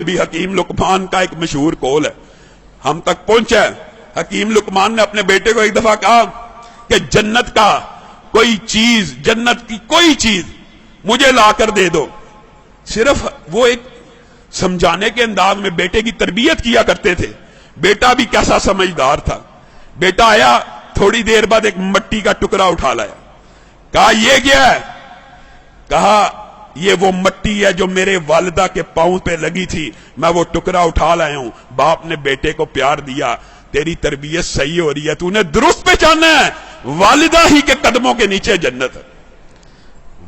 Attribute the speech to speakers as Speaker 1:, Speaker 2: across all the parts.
Speaker 1: بھی حکیم لقمان کا ایک مشہور قول ہے، ہم تک پہنچا ہے۔ حکیم لقمان نے اپنے بیٹے کو ایک دفعہ کہا کہ جنت کا کوئی چیز، جنت کی کوئی چیز مجھے لا کر دے دو۔ صرف وہ ایک سمجھانے کے انداز میں بیٹے کی تربیت کیا کرتے تھے۔ بیٹا بھی کیسا سمجھدار تھا، بیٹا آیا تھوڑی دیر بعد ایک مٹی کا ٹکڑا اٹھا لایا، کہا یہ کیا ہے؟ کہا یہ وہ مٹی ہے جو میرے والدہ کے پاؤں پہ لگی تھی، میں وہ ٹکڑا اٹھا لایا ہوں۔ باپ نے بیٹے کو پیار دیا، تیری تربیت صحیح ہو رہی ہے، تو نے درست پہچانا ہے والدہ ہی کے قدموں کے نیچے جنت ہے۔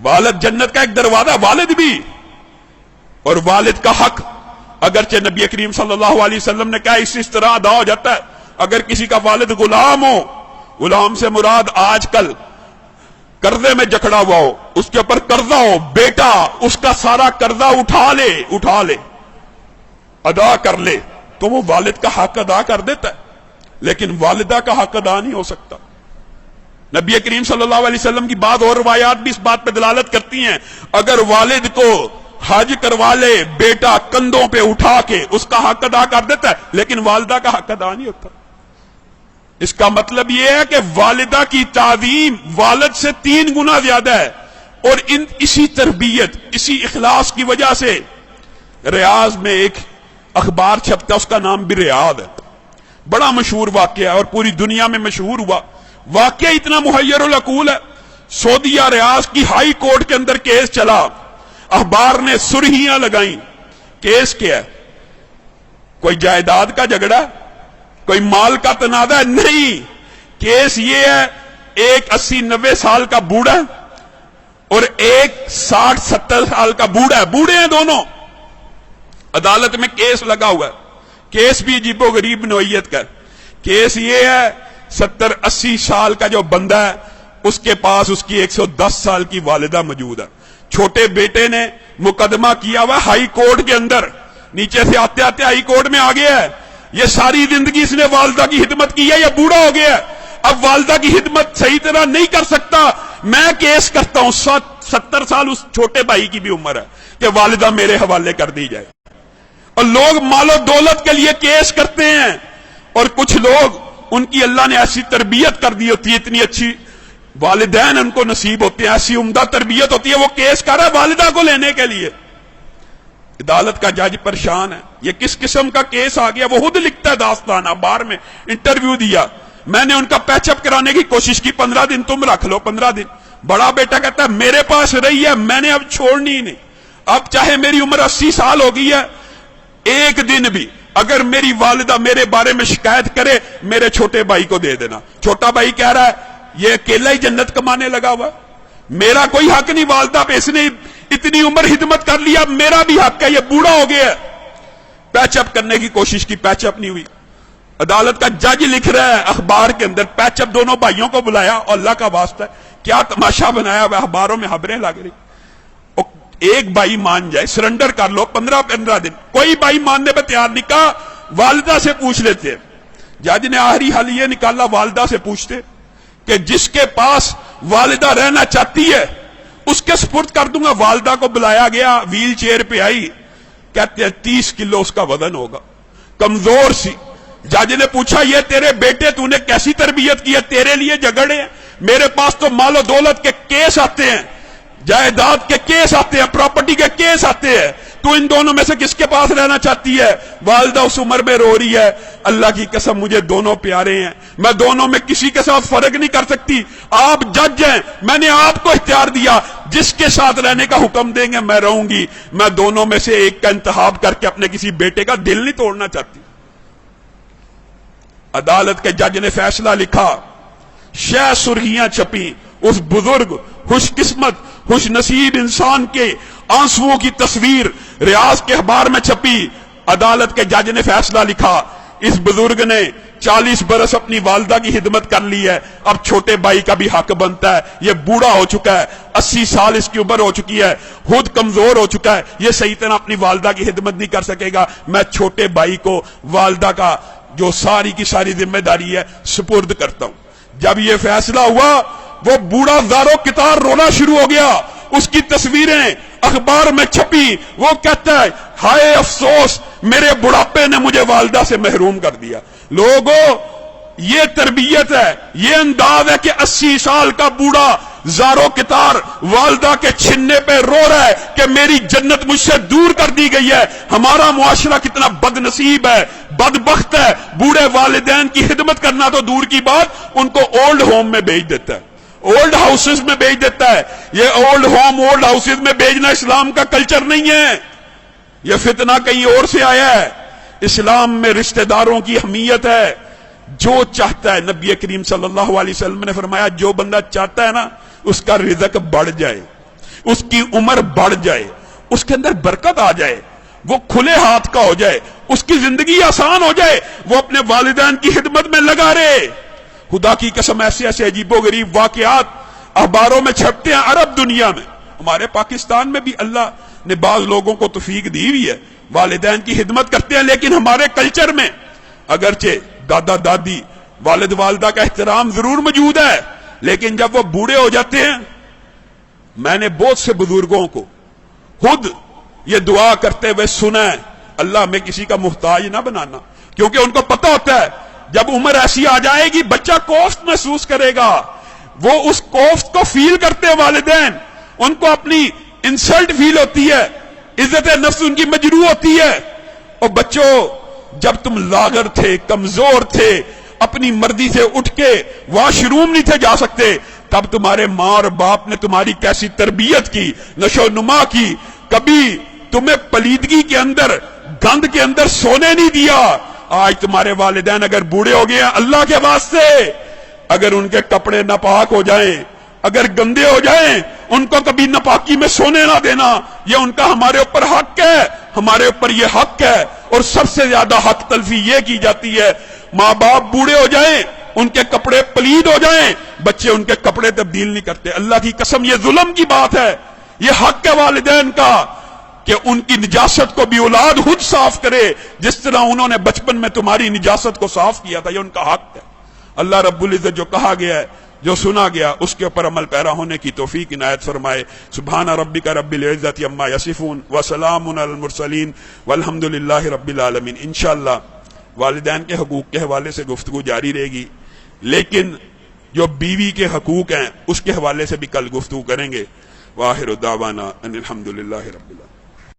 Speaker 1: والد جنت کا ایک دروازہ، والد بھی، اور والد کا حق اگرچہ نبی کریم صلی اللہ علیہ وسلم نے کہا اس طرح ادا ہو جاتا ہے اگر کسی کا والد غلام ہو، غلام سے مراد آج کل قرضے میں جکڑا ہوا ہو، اس کے اوپر قرضہ ہو، بیٹا اس کا سارا قرضہ اٹھا لے ادا کر لے تو وہ والد کا حق ادا کر دیتا ہے، لیکن والدہ کا حق ادا نہیں ہو سکتا۔ نبی کریم صلی اللہ علیہ وسلم کی بعض اور روایات بھی اس بات پہ دلالت کرتی ہیں، اگر والد کو حج کروا لے بیٹا کندھوں پہ اٹھا کے اس کا حق ادا کر دیتا ہے، لیکن والدہ کا حق ادا نہیں ہوتا۔ اس کا مطلب یہ ہے کہ والدہ کی تعظیم والد سے 3 گنا زیادہ ہے، اور اسی تربیت، اسی اخلاص کی وجہ سے ریاض میں ایک اخبار چھپتا، اس کا نام بھی ریاض ہے، بڑا مشہور واقعہ ہے اور پوری دنیا میں مشہور ہوا۔ واقعہ اتنا محیر العقول ہے، سعودیہ ریاض کی ہائی کورٹ کے اندر کیس چلا، اخبار نے سرخیاں لگائیں۔ کیس کیا ہے؟ کوئی جائیداد کا جھگڑا، کوئی مال کا تنازع نہیں، کیس یہ ہے ایک 80-90 سال کا بوڑھا اور ایک 60-70 سال کا بوڑھا ہے، بوڑھے ہیں دونوں، عدالت میں کیس لگا ہوا ہے۔ کیس بھی عجیب و غریب نوعیت کا ہے۔ کیس یہ ہے 70-80 سال کا جو بندہ ہے اس کے پاس اس کی 110 سال کی والدہ موجود ہے، چھوٹے بیٹے نے مقدمہ کیا ہوا ہائی کورٹ کے اندر، نیچے سے آتے آتے ہائی کورٹ میں آ گیا ہے، یہ ساری زندگی اس نے والدہ کی خدمت کی ہے، یہ بوڑھا ہو گیا ہے، اب والدہ کی خدمت صحیح طرح نہیں کر سکتا، میں کیس کرتا ہوں۔ 70 سال اس چھوٹے بھائی کی بھی عمر ہے کہ والدہ میرے حوالے کر دی جائے، اور لوگ مال و دولت کے لیے کیس کرتے ہیں، اور کچھ لوگ ان کی اللہ نے ایسی تربیت کر دی ہوتی ہے، اتنی اچھی والدین ان کو نصیب ہوتے ہیں، ایسی عمدہ تربیت ہوتی ہے، وہ کیس کر رہا ہے والدہ کو لینے کے لیے۔ عدالت کا جج پریشان ہے، یہ کس قسم کا کیس آ گیا؟ وہ خود لکھتا ہے داستان، بار میں انٹرویو دیا، میں نے ان کا پیچ اپ کرانے کی کوشش کی، 15 دن تم رکھ لو، 15 دن۔ بڑا بیٹا کہتا ہے میرے پاس رہی ہے، میں نے اب چھوڑنی نہیں، اب چاہے میری عمر 80 سال ہو گئی ہے، ایک دن بھی اگر میری والدہ میرے بارے میں شکایت کرے میرے چھوٹے بھائی کو دے دینا۔ چھوٹا بھائی کہہ رہا ہے یہ اکیلا ہی جنت کمانے لگا ہوا، میرا کوئی حق نہیں والدہ پہ، اس نے اتنی عمر خدمت کر لیا، میرا بھی حق ہے، یہ بوڑھا ہو گیا ہے۔ پیچ اپ کرنے کی کوشش کی، پیچ اپ نہیں ہوئی۔ عدالت کا جج لکھ رہا ہے اخبار کے اندر، پیچ اپ دونوں بھائیوں کو بلایا، اور اللہ کا واسطہ ہے کیا تماشا بنایا ہوا، اخباروں میں خبریں لگ رہی، ایک بھائی مان جائے سرنڈر کر لو، 15 دن، کوئی بھائی ماننے پہ تیار نہیں، کہا والدہ سے پوچھ لیتے۔ جج نے آخری حل یہ نکالا، والدہ سے پوچھتے کہ جس کے پاس والدہ رہنا چاہتی ہے اس کے سپرد کر دوں گا۔ والدہ کو بلایا گیا، ویل چیئر پہ آئی، کہتے ہیں 30 کلو اس کا وزن ہوگا، کمزور سی۔ جج نے پوچھا یہ تیرے بیٹے تو نے کیسی تربیت کی ہے، تیرے لیے جھگڑے ہیں، میرے پاس تو مال و دولت کے کیس آتے ہیں، جائیداد کے کیس آتے ہیں، پراپرٹی کے کیس آتے ہیں، تو ان دونوں میں سے کس کے پاس رہنا چاہتی ہے؟ والدہ اس عمر میں رو رہی ہے، اللہ کی قسم مجھے دونوں پیارے ہیں، میں دونوں میں کسی کے ساتھ فرق نہیں کر سکتی، آپ جج ہیں، میں نے آپ کو اختیار دیا، جس کے ساتھ رہنے کا حکم دیں گے میں رہوں گی، میں دونوں میں سے ایک کا انتخاب کر کے اپنے کسی بیٹے کا دل نہیں توڑنا چاہتی۔ عدالت کے جج نے فیصلہ لکھا، شہ سرخیاں چھپی، اس بزرگ خوش قسمت خوش نصیب انسان کے آنسوؤں کی تصویر ریاض کے اخبار میں چھپی۔ عدالت کے جج نے فیصلہ لکھا، اس بزرگ نے 40 برس اپنی والدہ کی خدمت کر لی ہے، اب چھوٹے بھائی کا بھی حق بنتا ہے، یہ بوڑھا ہو چکا ہے، 80 سال اس کی عمر ہو چکی ہے، خود کمزور ہو چکا ہے، یہ صحیح طرح اپنی والدہ کی خدمت نہیں کر سکے گا، میں چھوٹے بھائی کو والدہ کا جو ساری کی ساری ذمہ داری ہے سپرد کرتا ہوں۔ جب یہ فیصلہ ہوا وہ بوڑھا زارو کتار رونا شروع ہو گیا، اس کی تصویریں اخبار میں چھپی، وہ کہتا ہے ہائے افسوس میرے بڑھاپے نے مجھے والدہ سے محروم کر دیا۔ لوگوں یہ تربیت ہے، یہ انداز ہے کہ 80 سال کا بوڑھا زارو کتار والدہ کے چھننے پہ رو رہا ہے کہ میری جنت مجھ سے دور کر دی گئی ہے۔ ہمارا معاشرہ کتنا بد نصیب ہے، بدبخت ہے، بوڑھے والدین کی خدمت کرنا تو دور کی بات، ان کو اولڈ ہوم میں بھیج دیتا ہے، اولڈ ہاؤسز میں بھیج دیتا ہے۔ یہ اولڈ ہوم اولڈ ہاؤسز میں بھیجنا اسلام کا کلچر نہیں ہے، یہ فتنہ کہیں اور سے آیا ہے۔ اسلام میں رشتہ داروں کی اہمیت ہے۔ جو چاہتا ہے، نبی کریم صلی اللہ علیہ وسلم نے فرمایا جو بندہ چاہتا ہے نا اس کا رزق بڑھ جائے، اس کی عمر بڑھ جائے، اس کے اندر برکت آ جائے، وہ کھلے ہاتھ کا ہو جائے، اس کی زندگی آسان ہو جائے، وہ اپنے والدین کی خدمت میں لگا رہے۔ خدا کی قسم ایسے ایسے عجیب و غریب واقعات اخباروں میں چھپتے ہیں عرب دنیا میں، ہمارے پاکستان میں بھی اللہ نے بعض لوگوں کو توفیق دی ہوئی ہے، والدین کی خدمت کرتے ہیں، لیکن ہمارے کلچر میں اگرچہ دادا دادی والد والدہ کا احترام ضرور موجود ہے، لیکن جب وہ بوڑھے ہو جاتے ہیں، میں نے بہت سے بزرگوں کو خود یہ دعا کرتے ہوئے سنا ہے، اللہ میں کسی کا محتاج نہ بنانا، کیونکہ ان کو پتہ ہوتا ہے جب عمر ایسی آ جائے گی بچہ کوفت محسوس کرے گا، وہ اس کوفت کو فیل کرتے ہیں والدین، ان کو اپنی انسلٹ فیل ہوتی ہے، عزت نفس ان کی مجروح ہوتی ہے۔ اور بچوں جب تم لاغر تھے، کمزور تھے، اپنی مرضی سے اٹھ کے واش روم نہیں تھے جا سکتے، تب تمہارے ماں اور باپ نے تمہاری کیسی تربیت کی، نشو و نما کی، کبھی تمہیں پلیدگی کے اندر، گند کے اندر سونے نہیں دیا۔ آج تمہارے والدین اگر بوڑھے ہو گئے ہیں، اللہ کے واسطے اگر ان کے کپڑے ناپاک ہو جائیں، اگر گندے ہو جائیں، ان کو کبھی ناپاکی میں سونے نہ دینا، یہ ان کا ہمارے اوپر حق ہے، ہمارے اوپر یہ حق ہے۔ اور سب سے زیادہ حق تلفی یہ کی جاتی ہے، ماں باپ بوڑھے ہو جائیں، ان کے کپڑے پلید ہو جائیں، بچے ان کے کپڑے تبدیل نہیں کرتے۔ اللہ کی قسم یہ ظلم کی بات ہے، یہ حق ہے والدین کا کہ ان کی نجاست کو بھی اولاد خود صاف کرے، جس طرح انہوں نے بچپن میں تمہاری نجاست کو صاف کیا تھا، یہ ان کا حق ہے۔ اللہ رب العزت جو کہا گیا ہے، جو سنا گیا، اس کے اوپر عمل پیرا ہونے کی توفیق عنایت فرمائے۔ سبحان ربک رب العزت عما یصفون وسلام علی المرسلین والحمد للہ رب العالمین۔ انشاءاللہ والدین کے حقوق کے حوالے سے گفتگو جاری رہے گی، لیکن جو بیوی کے حقوق ہیں اس کے حوالے سے بھی کل گفتگو کریں گے۔ وآخر دعوانا ان الحمد للہ رب العالمین۔